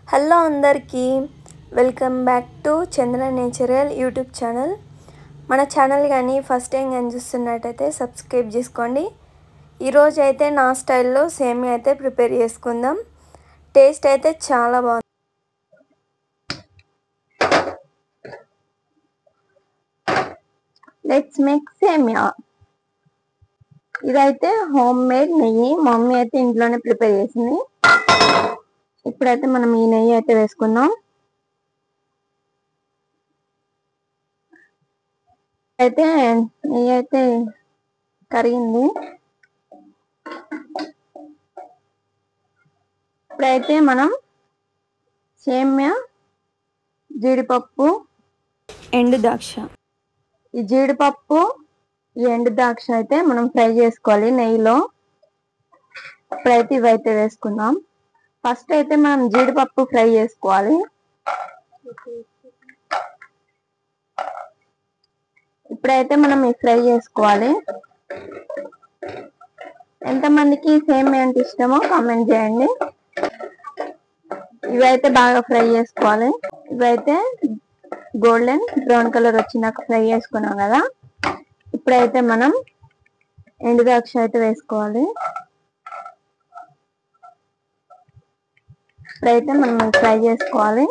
Hello అందరికీ welcome back to Chandra natural YouTube channel. మన channel కానీ ఫస్ట్ టైం కానీ చూస్తున్నట్టయితే సబ్స్క్రైబ్ చేసుకోండి. ఈరోజు అయితే నా స్టైల్లో సేమియా అయితే ప్రిపేర్ చేసుకుందాం. టేస్ట్ అయితే చాలా బాగుంది. లెట్స్ మేక్ సేమియా. ఇదైతే హోమ్ మేడ్ నెయ్యి, మమ్మీ అయితే ఇంట్లోనే ప్రిపేర్ చేసింది. ఇప్పుడైతే మనం ఈ నెయ్యి అయితే వేసుకుందాం. అయితే నెయ్యి అయితే కరిగింది. ఇప్పుడైతే మనం సేమియా, జీడిపప్పు, ఎండు ద్రాక్ష, ఈ జీడిపప్పు ఈ ఎండు ద్రాక్ష అయితే మనం ఫ్రై చేసుకోవాలి నెయ్యిలో. ఇప్పుడైతే ఇవైతే వేసుకుందాం. ఫస్ట్ అయితే మనం జీడిపప్పు ఫ్రై చేసుకోవాలి. ఇప్పుడైతే మనం ఇవి ఫ్రై చేసుకోవాలి. ఎంతమందికి సేమియా అంటే ఇష్టమో కామెంట్ చేయండి. ఇవైతే బాగా ఫ్రై చేసుకోవాలి. ఇవైతే గోల్డెన్ బ్రౌన్ కలర్ వచ్చినాక ఫ్రై చేసుకున్నాం కదా. ఇప్పుడైతే మనం ఎండు ద్రాక్ష అయితే వేసుకోవాలి. ఇప్పుడైతే మనం ఫ్రై చేసుకోవాలి,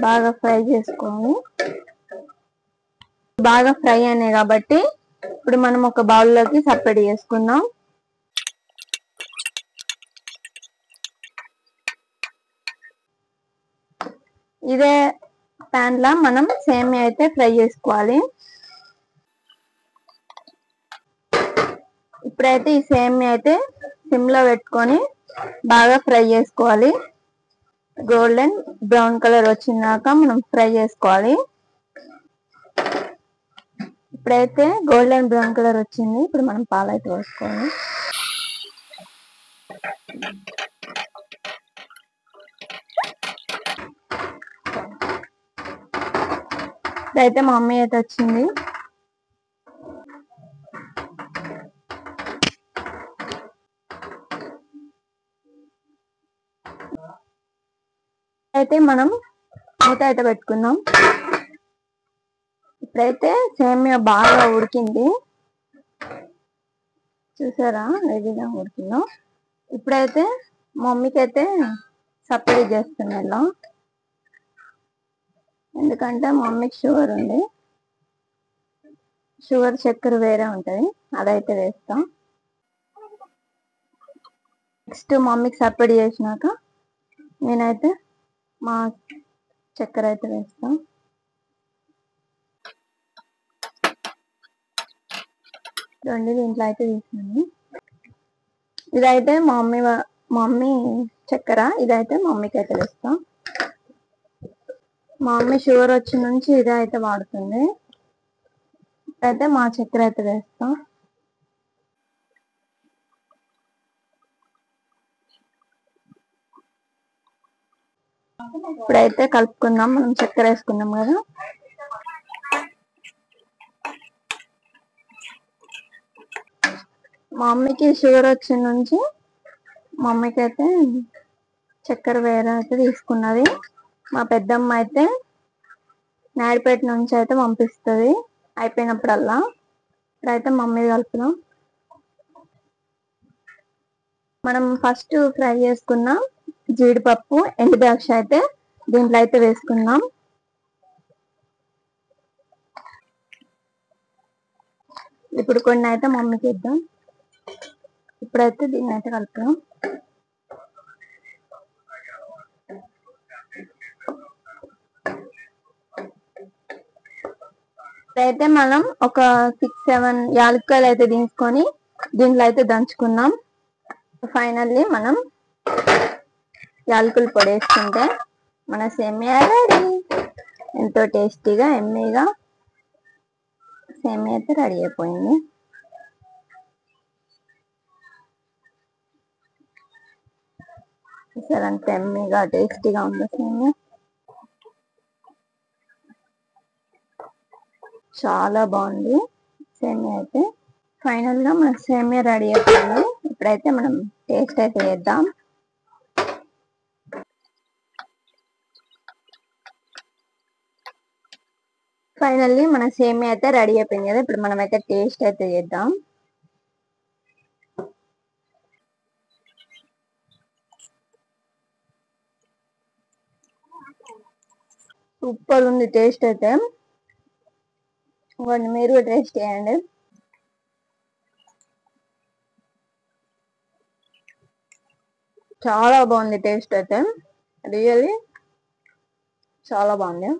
బాగా ఫ్రై చేసుకోవాలి. బాగా ఫ్రై అయినాయి కాబట్టి ఇప్పుడు మనం ఒక బౌల్లోకి సపరేట్ చేసుకుందాం. ఇదే ప్యాన్ లో మనం సేమియా అయితే ఫ్రై చేసుకోవాలి. ఇప్పుడైతే ఈ సేమియా అయితే సిమ్ లో పెట్టుకొని బాగా ఫ్రై చేసుకోవాలి. గోల్డెన్ బ్రౌన్ కలర్ వచ్చినాక మనం ఫ్రై చేసుకోవాలి. ఇప్పుడైతే గోల్డెన్ బ్రౌన్ కలర్ వచ్చింది. ఇప్పుడు మనం పాలైతే వేసుకోవాలి. ఇప్పుడైతే మా మమ్మీ అయితే వచ్చింది. అయితే మనం మూత అయితే పెట్టుకుందాం. ఇప్పుడైతే సేమియా బాగా ఉడికింది, చూసారా ఏ విధంగా ఉడికిందో. ఇప్పుడైతే మమ్మీకి అయితే సపరేట్ చేస్తున్నా, ఎందుకంటే మమ్మీకి షుగర్ ఉంది. షుగర్ చక్కెర వేరే ఉంటుంది, అదైతే వేస్తాం. నెక్స్ట్ మమ్మీకి సపరేట్ చేసినాక నేనైతే మా చక్కెర అయితే వేస్తాం. రెండు దీంట్లో అయితే తీసినాను. ఇదైతే మమ్మీ చక్కెర, ఇదైతే మమ్మీకి అయితే వేస్తాం. మా మమ్మీ షుగర్ వచ్చి నుంచి ఇదే అయితే వాడుతుంది. అయితే మా చక్కెర అయితే వేస్తాం. ఇప్పుడైతే కలుపుకుందాం. మనం చక్కెర వేసుకున్నాం కదా. మా మమ్మీకి షుగర్ వచ్చిన నుంచి మమ్మీకి అయితే చక్కెర వేరే అయితే తీసుకున్నది. మా పెద్దమ్మ అయితే నాయుడుపేట నుంచి అయితే పంపిస్తుంది అయిపోయినప్పుడల్లా. ఇప్పుడైతే మమ్మీ కలుపుదాం. మనం ఫస్ట్ ఫ్రై చేసుకున్న జీడిపప్పు, ఎండు ద్రాక్ష అయితే దీంట్లో అయితే వేసుకుందాం. ఇప్పుడు కొన్ని అయితే మమ్మీకి ఇద్దాం. ఇప్పుడైతే దీన్ని అయితే కలుపుదాం. అయితే మనం ఒక 6-7 యాలక్కాయలు అయితే తీసుకొని దీంట్లో అయితే దంచుకుందాం. ఫైనల్లీ మనం యాలకుల పొడి వేసుకుంటే మన సేమియా రెడీ. ఎంతో టేస్టీగా ఎమ్మీగా సేమియా అయితే రెడీ అయిపోయింది. సరే, అంత ఎమ్మీగా టేస్టీగా ఉంది సేమియా, చాలా బాగుంది సేమియా అయితే. ఫైనల్ గా మన సేమియా రెడీ అయిపోయింది. ఇప్పుడైతే మనం టేస్ట్ అయితే చేద్దాం. ఫైనల్లీ మన సేమియా అయితే రెడీ అయిపోయింది కదా. ఇప్పుడు మనం అయితే టేస్ట్ అయితే చేద్దాం. సూపర్ ఉంది టేస్ట్ అయితే. మీరు టేస్ట్ చేయండి. చాలా బాగుంది టేస్ట్ అయితే, రియల్లీ చాలా బాగుంది.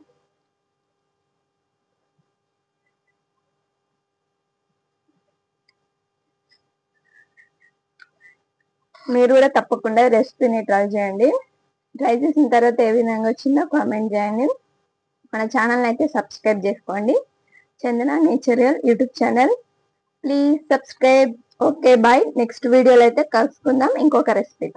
మీరు కూడా తప్పకుండా రెసిపీని ట్రై చేయండి. ట్రై చేసిన తర్వాత ఏ విధంగా వచ్చిందో కామెంట్ చేయండి. మన ఛానల్ అయితే సబ్స్క్రైబ్ చేసుకోండి. Chandana natural YouTube channel. Please subscribe. Okay bye. Next వీడియోలో అయితే కలుసుకుందాం ఇంకొక రెసిపీతో.